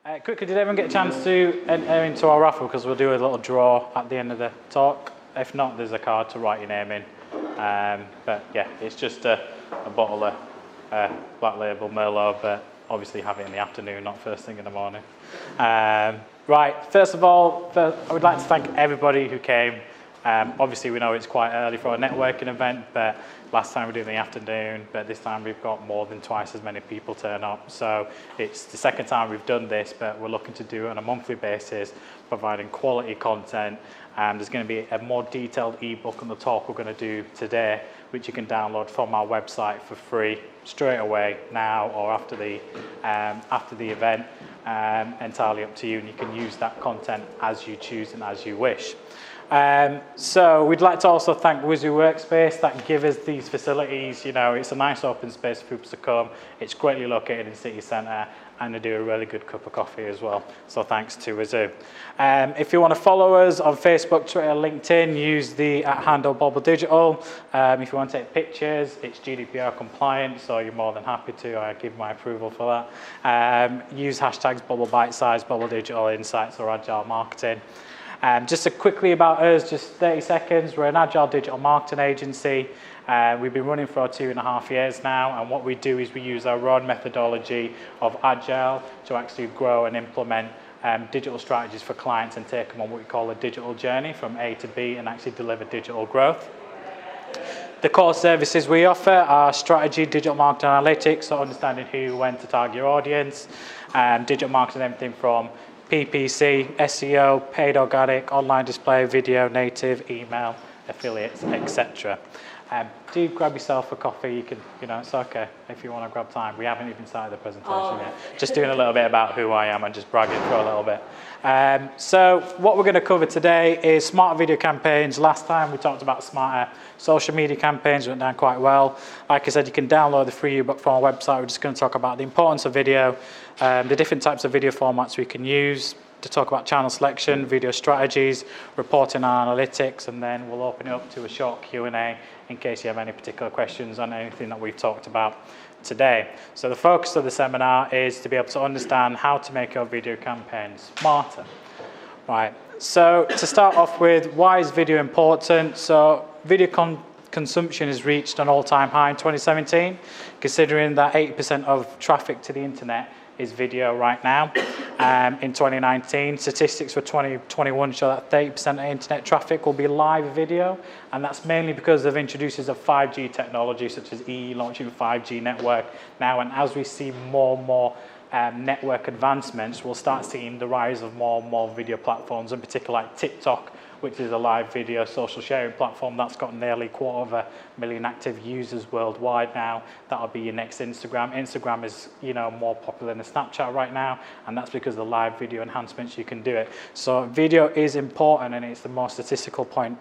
Quickly, did everyone get a chance to enter into our raffle? Because we'll do a little draw at the end of the talk. If not, there's a card to write your name in. But yeah, it's just a bottle of Black Label Merlot, but obviously have it in the afternoon, not first thing in the morning. Right, first of all, I would like to thank everybody who came. Obviously, we know it's quite early for a networking event, but last time we did it in the afternoon, but this time we've got more than twice as many people turn up. So it's the second time we've done this, but we're looking to do it on a monthly basis, providing quality content. There's going to be a more detailed ebook on the talk we're going to do today, which you can download from our website for free straight away, now or after the event. Entirely up to you, and you can use that content as you choose and as you wish. So we'd like to also thank Wizoo Workspace that give us these facilities. You know, it's a nice open space for people to come. It's greatly located in city centre, and they do a really good cup of coffee as well. So thanks to Wizoo. If you want to follow us on Facebook, Twitter, LinkedIn, use the handle Bobble Digital. If you want to take pictures, it's GDPR compliant, so you're more than happy to. I give my approval for that. Use hashtags Bobble Bitesize, Bobble Digital Insights, or Agile Marketing. Just quickly about us, just 30 seconds. We're an agile digital marketing agency. We've been running for 2.5 years now, and what we do is we use our own methodology of agile to actually grow and implement digital strategies for clients and take them on what we call a digital journey from A to B and actually deliver digital growth. The core services we offer are strategy, digital marketing analytics, so understanding who, when to target your audience, digital marketing, everything from PPC, SEO, paid organic, online display, video, native, email, affiliates, etc. Do grab yourself a coffee. You can, it's okay if you want to grab time. We haven't even started the presentation yet. Just doing a little bit about who I am and just bragging for a little bit. So what we're going to cover today is smarter video campaigns. Last time we talked about smarter social media campaigns, went down quite well. Like I said, you can download the free ebook from our website. We're just going to talk about the importance of video, the different types of video formats we can use, to talk about channel selection, video strategies, reporting and analytics, and then we'll open it up to a short Q&A in case you have any particular questions on anything that we've talked about today. So the focus of the seminar is to be able to understand how to make your video campaigns smarter. Right, so to start off with, why is video important? So video consumption has reached an all-time high in 2017, considering that 80% of traffic to the internet is video right now. In 2019, statistics for 2021 show that 30% of internet traffic will be live video, and that's mainly because of introducers of 5G technology, such as EE launching 5G network now. And as we see more and more network advancements, we'll start seeing the rise of more and more video platforms, in particular like TikTok, which is a live video social sharing platform that's got nearly 250,000 active users worldwide now. That'll be your next Instagram. Instagram is, more popular than Snapchat right now, and that's because of the live video enhancements you can do it. So video is important, and it's the most statistical point,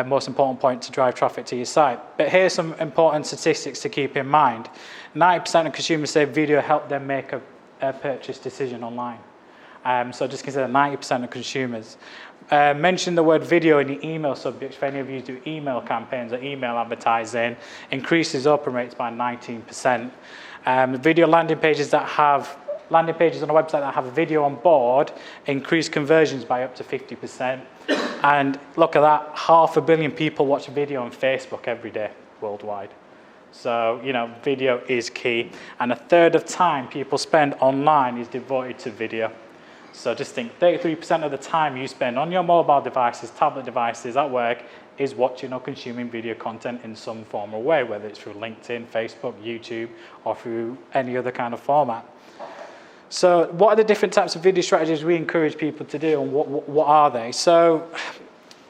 most important point to drive traffic to your site. But here's some important statistics to keep in mind. 90% of consumers say video helped them make a purchase decision online. So just consider 90% of consumers. Mention the word video in the email subject. If any of you do email campaigns or email advertising, increases open rates by 19%. Video landing pages on a website that have a video on board increase conversions by up to 50%. And look at that, 500 million people watch video on Facebook every day worldwide. So, video is key. And a third of time people spend online is devoted to video. So just think, 33% of the time you spend on your mobile devices, tablet devices at work is watching or consuming video content in some form or way, whether it's through LinkedIn, Facebook, YouTube, or through any other kind of format. So what are the different types of video strategies we encourage people to do, and what are they? So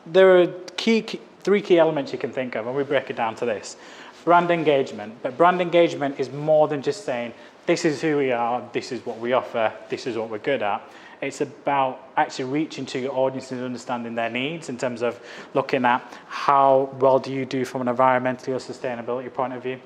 there are three key elements you can think of, and we break it down to this. Brand engagement. But brand engagement is more than just saying, this is who we are, this is what we offer, this is what we're good at. It's about actually reaching to your audience and understanding their needs in terms of looking at how well do you do from an environmental or sustainability point of view.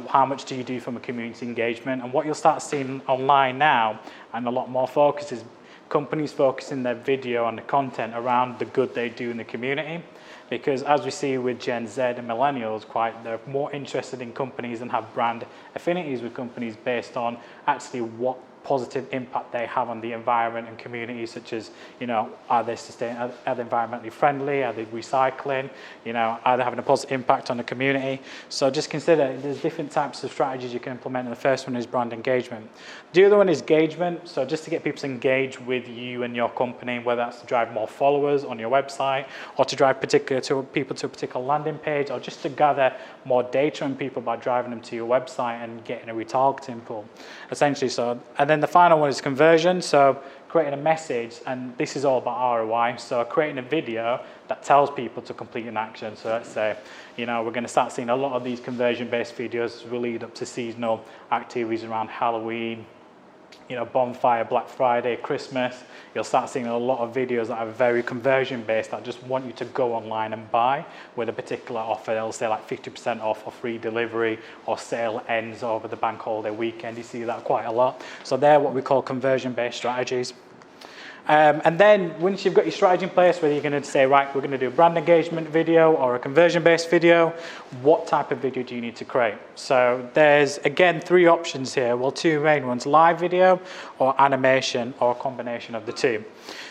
How much do you do from a community engagement? And what you'll start seeing online now, and a lot more focus, is companies focusing their video and the content around the good they do in the community. Because as we see with Gen Z and millennials, they're more interested in companies and have brand affinities with companies based on actually what positive impact they have on the environment and community, such as, you know, are they environmentally friendly, are they recycling, you know, are they having a positive impact on the community? So just consider there's different types of strategies you can implement, and the first one is brand engagement. The other one is engagement, so just to get people to engage with you and your company, whether that's to drive more followers on your website, or to drive people to a particular landing page, or just to gather more data on people by driving them to your website and getting a retargeting pool, essentially. So, and then the final one is conversion, so creating a message, and this is all about ROI, so creating a video that tells people to complete an action. So let's say, you know, we're going to start seeing a lot of these conversion-based videos as we lead up to seasonal activities around Halloween, you know, bonfire, Black Friday, Christmas. You'll start seeing a lot of videos that are very conversion based, that just want you to go online and buy with a particular offer. They'll say like 50% off or free delivery, or sale ends over the bank holiday weekend. You see that quite a lot. So they're what we call conversion based strategies. And then once you've got your strategy in place, whether you're going to say, right, we're going to do a brand engagement video or a conversion-based video, what type of video do you need to create? So there's, again, 3 options here. Well, 2 main ones, live video or animation, or a combination of the 2.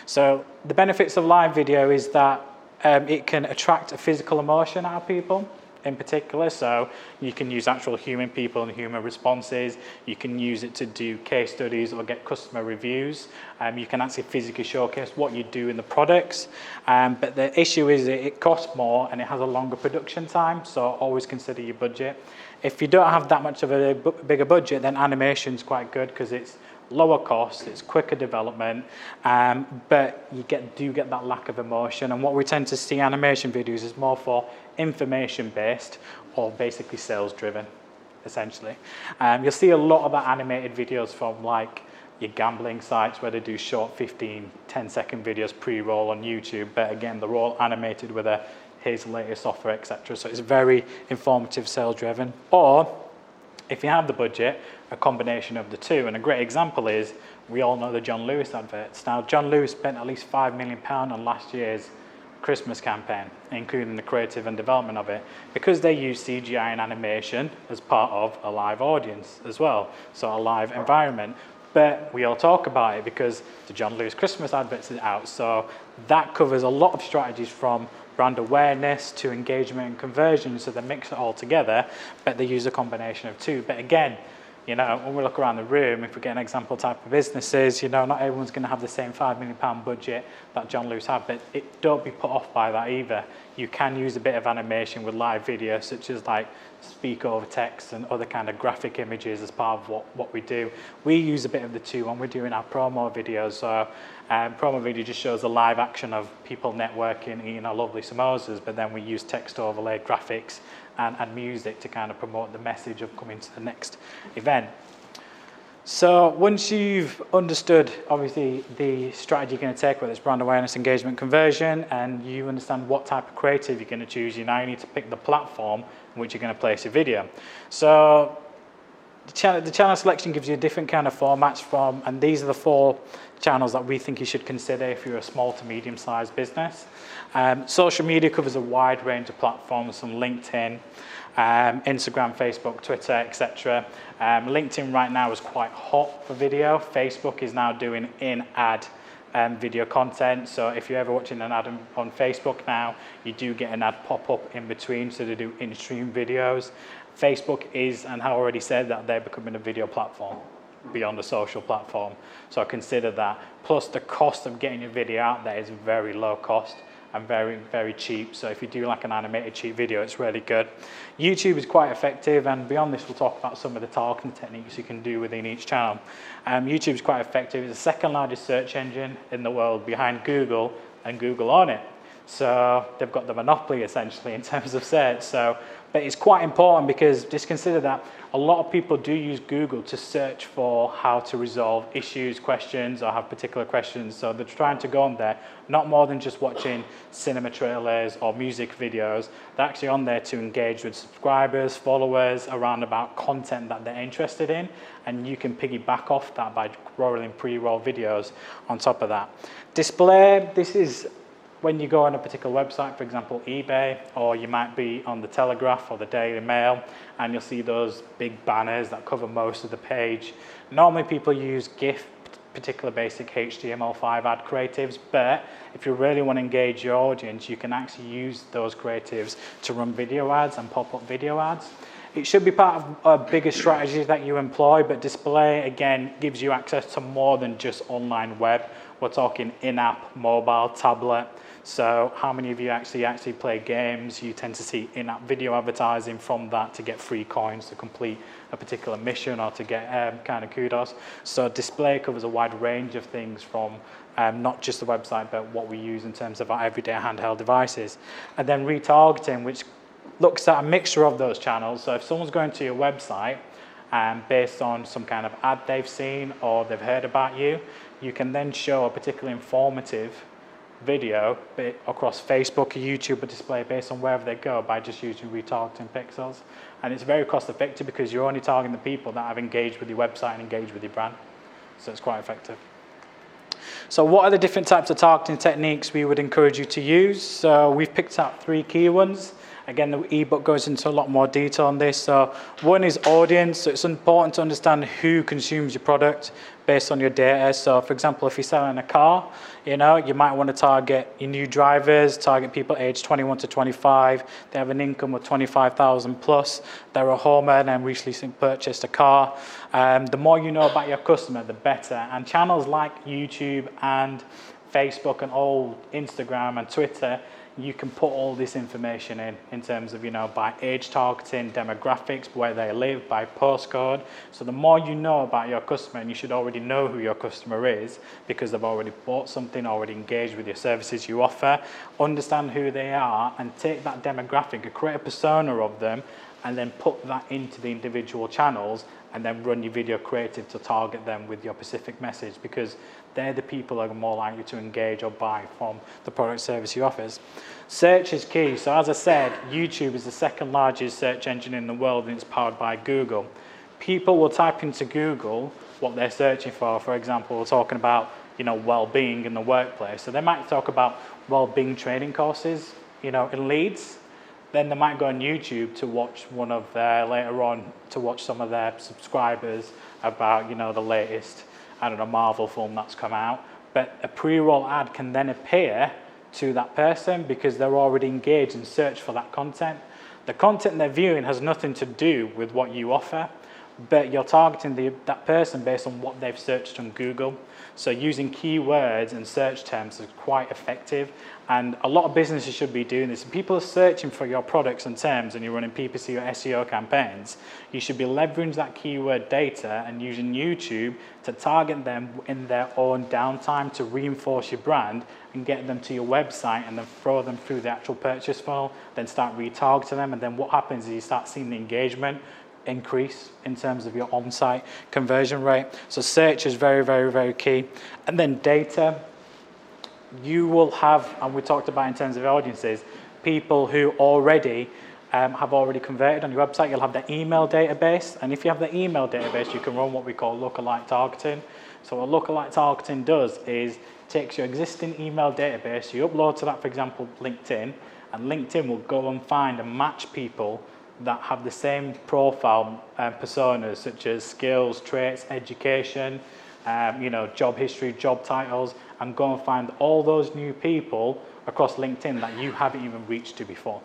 So the benefits of live video is that it can attract a physical emotion out of people in particular. So you can use actual human people and human responses. You can use it to do case studies or get customer reviews. You can actually physically showcase what you do in the products. But the issue is it costs more and it has a longer production time. So always consider your budget. If you don't have that much of a bigger budget, then animation is quite good because it's lower cost, it's quicker development, but you do get that lack of emotion. And what we tend to see animation videos is more for information based or basically sales driven, essentially. You'll see a lot of animated videos from like your gambling sites where they do short 15, 10-second videos pre-roll on YouTube, but again, they're all animated with a here's the latest offer, etc. So it's very informative, sales driven. Or if you have the budget, a combination of the 2. And a great example is, we all know the John Lewis adverts. Now, John Lewis spent at least £5 million on last year's Christmas campaign, including the creative and development of it, because they use CGI and animation as part of a live audience as well, so a live environment. But we all talk about it because the John Lewis Christmas adverts is out. So that covers a lot of strategies from brand awareness to engagement and conversion. So they mix it all together, but they use a combination of 2. But again, you know, when we look around the room, if we get an example type of businesses, you know, not everyone's going to have the same £5 million budget that John Lewis had, but don't be put off by that either. You can use a bit of animation with live video, such as like speak over text and other kind of graphic images as part of what we do. We use a bit of the 2 when we're doing our promo videos. So promo video just shows the live action of people networking, eating our lovely samosas, but then we use text overlay, graphics, and music to kind of promote the message of coming to the next event. So once you've understood, obviously, the strategy you're going to take, whether it's brand awareness, engagement, conversion, and you understand what type of creative you're going to choose, you now need to pick the platform in which you're going to place your video. So the channel selection gives you different kind of formats from, and these are the 4 channels that we think you should consider if you're a small to medium-sized business. Social media covers a wide range of platforms, from LinkedIn, Instagram, Facebook, Twitter, etc. LinkedIn right now is quite hot for video. Facebook is now doing in-ad video content. So if you're ever watching an ad on Facebook now, you do get an ad pop up in between, so they do in-stream videos. Facebook is, and I already said that they're becoming a video platform beyond a social platform. So consider that. Plus the cost of getting your video out there is very low cost and very, very cheap. So if you do like an animated cheap video, it's really good. YouTube is quite effective, and beyond this, we'll talk about some of the targeting techniques you can do within each channel. YouTube is quite effective. It's the second largest search engine in the world, behind Google and Google on it. So they've got the monopoly essentially in terms of search. But it's quite important because just consider that a lot of people do use Google to search for how to resolve issues, questions, or have particular questions. So they're trying to go on there, not more than just watching cinema trailers or music videos. They're actually on there to engage with subscribers, followers, around about content that they're interested in. And you can piggyback off that by rolling pre-roll videos on top of that. Display, this is when you go on a particular website, for example, eBay, or you might be on the Telegraph or the Daily Mail, and you'll see those big banners that cover most of the page. Normally people use GIF, particular basic HTML5 ad creatives, but if you really want to engage your audience, you can actually use those creatives to run video ads and pop-up video ads. It should be part of a bigger strategy that you employ, but display, again, gives you access to more than just online web. We're talking in-app, mobile, tablet. So how many of you actually play games? You tend to see in-app video advertising from that to get free coins to complete a particular mission or to get kind of kudos. So display covers a wide range of things from not just the website, but what we use in terms of our everyday handheld devices. And then retargeting, which looks at a mixture of those channels. So if someone's going to your website based on some kind of ad they've seen or they've heard about you, you can then show a particularly informative video across Facebook or YouTube or display based on wherever they go by just using retargeting pixels. And it's very cost effective because you're only targeting the people that have engaged with your website and engaged with your brand. So it's quite effective. So what are the different types of targeting techniques we would encourage you to use? So we've picked out 3 key ones. Again, the ebook goes into a lot more detail on this. So one is audience. So it's important to understand who consumes your product based on your data. So for example, if you're selling a car, you might want to target your new drivers, target people aged 21 to 25. They have an income of 25,000 plus. They're a homeowner and recently purchased a car. The more you know about your customer, the better. And channels like YouTube and Facebook and all Instagram and Twitter, you can put all this information in terms of, by age targeting, demographics, where they live, by postcode. So the more you know about your customer, and you should already know who your customer is because they've already bought something, already engaged with your services you offer, understand who they are and take that demographic and create a persona of them and then put that into the individual channels and then run your video creative to target them with your specific message because they're the people that are more likely to engage or buy from the product service you offers. Search is key. So as I said, YouTube is the second largest search engine in the world and it's powered by Google. People will type into Google what they're searching for. For example, we're talking about, well-being in the workplace. So they might talk about well-being training courses, in Leeds. Then they might go on YouTube to watch later on to watch some of their subscribers about, the latest, Marvel film that's come out. But a pre-roll ad can then appear to that person because they're already engaged and search for that content. The content they're viewing has nothing to do with what you offer, but you're targeting that person based on what they've searched on Google. So using keywords and search terms is quite effective. And a lot of businesses should be doing this. If people are searching for your products and terms and you're running PPC or SEO campaigns, you should be leveraging that keyword data and using YouTube to target them in their own downtime to reinforce your brand and get them to your website and then throw them through the actual purchase funnel, then start retargeting them. And then what happens is you start seeing the engagement increase in terms of your on-site conversion rate. So search is very, very, very key. And then data. You will have, and we talked about in terms of audiences, people who already have already converted on your website. You'll have the email database, and if you have the email database, you can run what we call lookalike targeting. So what lookalike targeting does is takes your existing email database, you upload to that, for example, LinkedIn, and LinkedIn will go and find and match people that have the same profile personas, such as skills, traits, education, job history, job titles, and go and find all those new people across LinkedIn that you haven't even reached to before.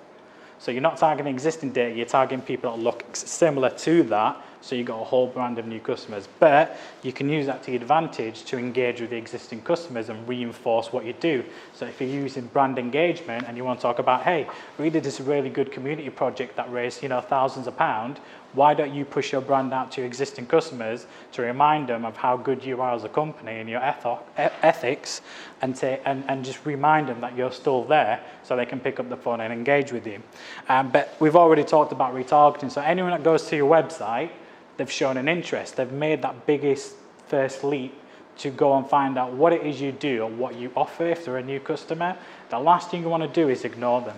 So you're not targeting existing data, you're targeting people that look similar to that, so you've got a whole brand of new customers. But you can use that to your advantage to engage with the existing customers and reinforce what you do. So if you're using brand engagement and you want to talk about, hey, we did this really good community project that raised, thousands of pounds, why don't you push your brand out to your existing customers to remind them of how good you are as a company and your ethics and just remind them that you're still there so they can pick up the phone and engage with you. But we've already talked about retargeting. So anyone that goes to your website, they've shown an interest. They've made that biggest first leap to go and find out what it is you do or what you offer if they're a new customer. The last thing you want to do is ignore them.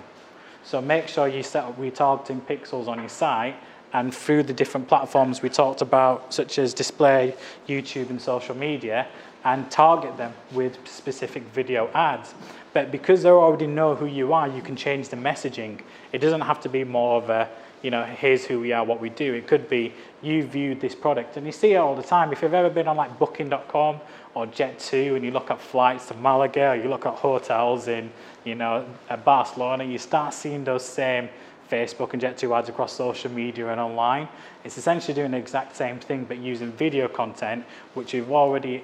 So make sure you set up retargeting pixels on your site and through the different platforms we talked about, such as display, YouTube and social media, and target them with specific video ads. But because they already know who you are, you can change the messaging. It doesn't have to be more of a, you know, here's who we are, what we do. It could be, you viewed this product, and you see it all the time. If you've ever been on like booking.com or Jet2 and you look at flights to Malaga, or you look at hotels in, you know, Barcelona, you start seeing those same Facebook and Jet2 ads across social media and online. It's essentially doing the exact same thing, but using video content, which you've already,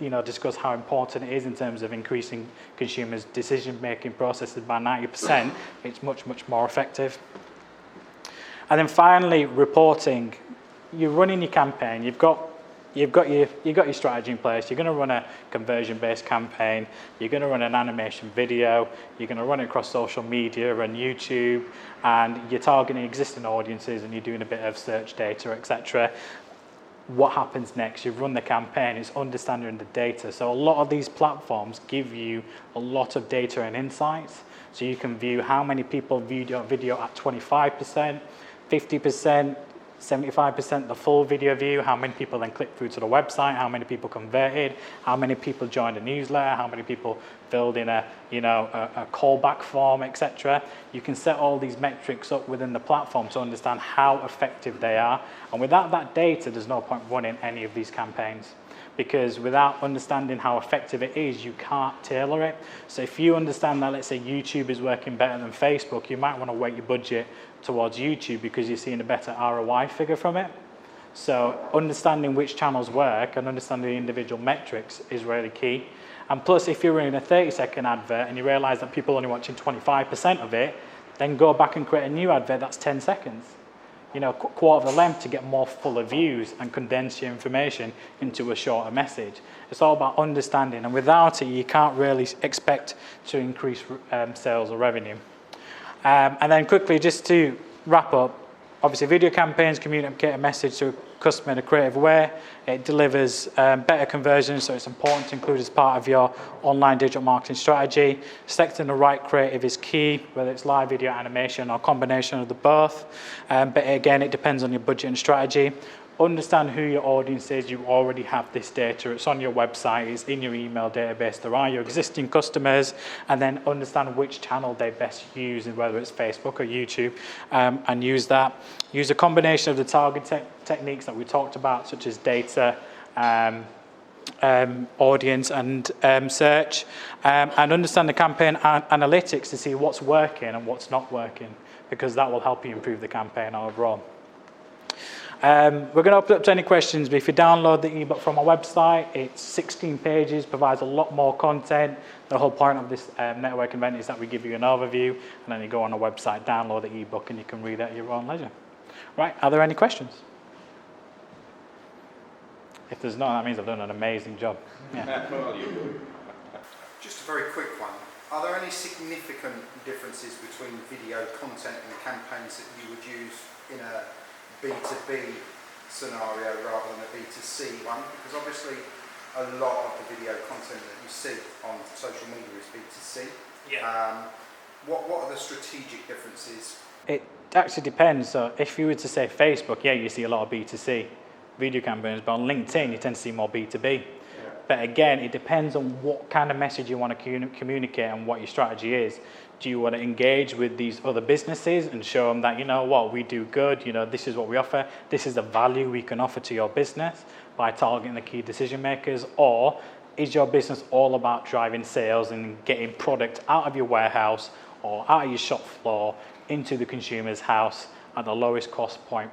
you know, discuss how important it is in terms of increasing consumers' decision-making processes by 90%. It's much, much more effective. And then finally, reporting. You're running your campaign. You've got your strategy in place. You're going to run a conversion-based campaign. You're going to run an animation video. You're going to run it across social media and YouTube, and you're targeting existing audiences, and you're doing a bit of search data, etc. What happens next? You've run the campaign, it's understanding the data. So a lot of these platforms give you a lot of data and insights. So you can view how many people viewed your video at 25%, 50%, 75% the full video view, how many people then clicked through to the website, how many people converted, how many people joined a newsletter, how many people filled in a callback form, etc. You can set all these metrics up within the platform to understand how effective they are. And without that data, there's no point running any of these campaigns, because without understanding how effective it is, you can't tailor it. So if you understand that, let's say YouTube is working better than Facebook, you might want to weight your budget towards YouTube because you're seeing a better ROI figure from it. So understanding which channels work and understanding the individual metrics is really key. And plus, if you're running a 30-second advert and you realize that people are only watching 25% of it, then go back and create a new advert that's 10 seconds. You know, quarter of the length to get more fuller views and condense your information into a shorter message. It's all about understanding, and without it, you can't really expect to increase sales or revenue. And then quickly, just to wrap up, obviously video campaigns communicate a message to a customer in a creative way. It delivers better conversions, so it's important to include as part of your online digital marketing strategy. Selecting the right creative is key, whether it's live video, animation, or combination of the both. But again, it depends on your budget and strategy. Understand who your audience is. You already have this data. It's on your website. It's in your email database. There are your existing customers. And then understand which channel they best use, whether it's Facebook or YouTube, and use that. Use a combination of the target techniques that we talked about, such as data, audience, and search. And understand the campaign analytics to see what's working and what's not working, because that will help you improve the campaign overall. We're going to open up to any questions, but if you download the ebook from our website, it's 16 pages, provides a lot more content. The whole point of this network event is that we give you an overview, and then you go on our website, download the ebook, and you can read it at your own leisure. Right, are there any questions? If there's not, that means I've done an amazing job. Yeah. Just a very quick one. Are there any significant differences between video content and campaigns that you would use in a B2B scenario rather than a B2C one? Because obviously a lot of the video content that you see on social media is B2C. Yeah. What are the strategic differences? It actually depends. So if you were to say Facebook, yeah, you see a lot of B2C video campaigns, but on LinkedIn you tend to see more B2B. But again, it depends on what kind of message you want to communicate and what your strategy is. Do you want to engage with these other businesses and show them that, you know what, we do good, you know, this is what we offer, this is the value we can offer to your business by targeting the key decision makers? Or is your business all about driving sales and getting product out of your warehouse or out of your shop floor into the consumer's house at the lowest cost point?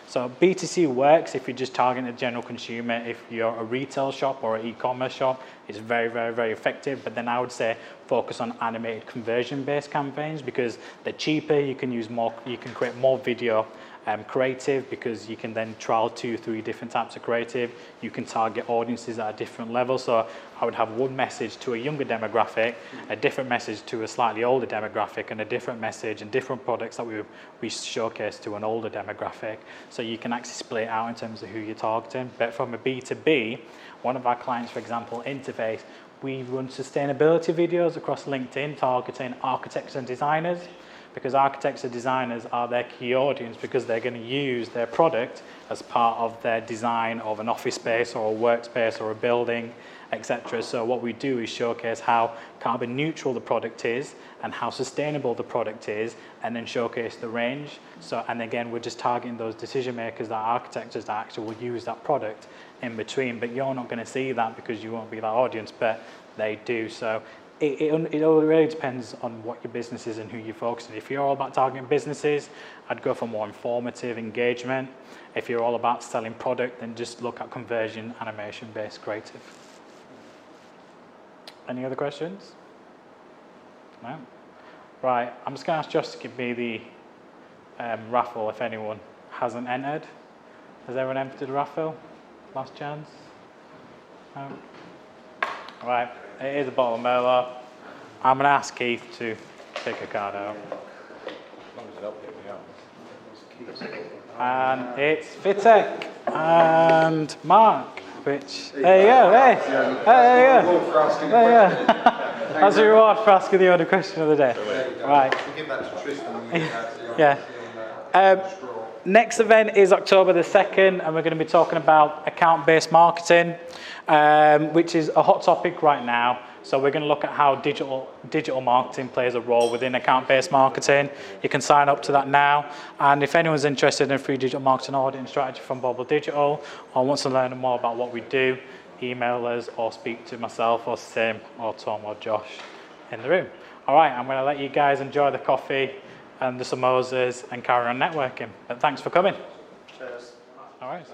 So B2C works if you're just targeting the general consumer. If you're a retail shop or an e-commerce shop, it's very, very, very effective. But then I would say focus on animated conversion-based campaigns because they're cheaper. You can use more. You can create more video creative because you can then trial 2-3 different types of creative. You can target audiences at a different level. So I would have one message to a younger demographic, a different message to a slightly older demographic, and a different message and different products that we showcase to an older demographic. So you can actually split out in terms of who you're targeting. But from a B2B, one of our clients, for example, Interface, we run sustainability videos across LinkedIn targeting architects and designers. because architects and designers are their key audience, because they're going to use their product as part of their design of an office space or a workspace or a building, etc. So what we do is showcase how carbon neutral the product is and how sustainable the product is, and then showcase the range. So, and again, we're just targeting those decision makers, that architects that actually will use that product in between. But you're not going to see that because you won't be that audience, but they do. So it all really depends on what your business is and who you're focusing. If you're all about targeting businesses, I'd go for more informative engagement. If you're all about selling product, then just look at conversion, animation-based creative. Any other questions? No? Right, I'm just going to ask Josh to give me the raffle if anyone hasn't entered. Has everyone entered the raffle? Last chance? No? Right, it is a bottle of Merlot. I'm going to ask Keith to pick a card out. And it's Vitek and Mark, which, there you go, hey, there you go. There you go. That's a reward for asking the only question of the day. Right. Give that to Tristan. Yeah. Next event is October the 2nd, and we're going to be talking about account-based marketing, which is a hot topic right now. So we're going to look at how digital marketing plays a role within account-based marketing. You can sign up to that now. And if anyone's interested in a free digital marketing audit and strategy from Bobble Digital, or wants to learn more about what we do, email us or speak to myself or Sim or Tom or Josh in the room. All right, I'm going to let you guys enjoy the coffee and the samosas and carry on networking. But thanks for coming. Cheers. All right.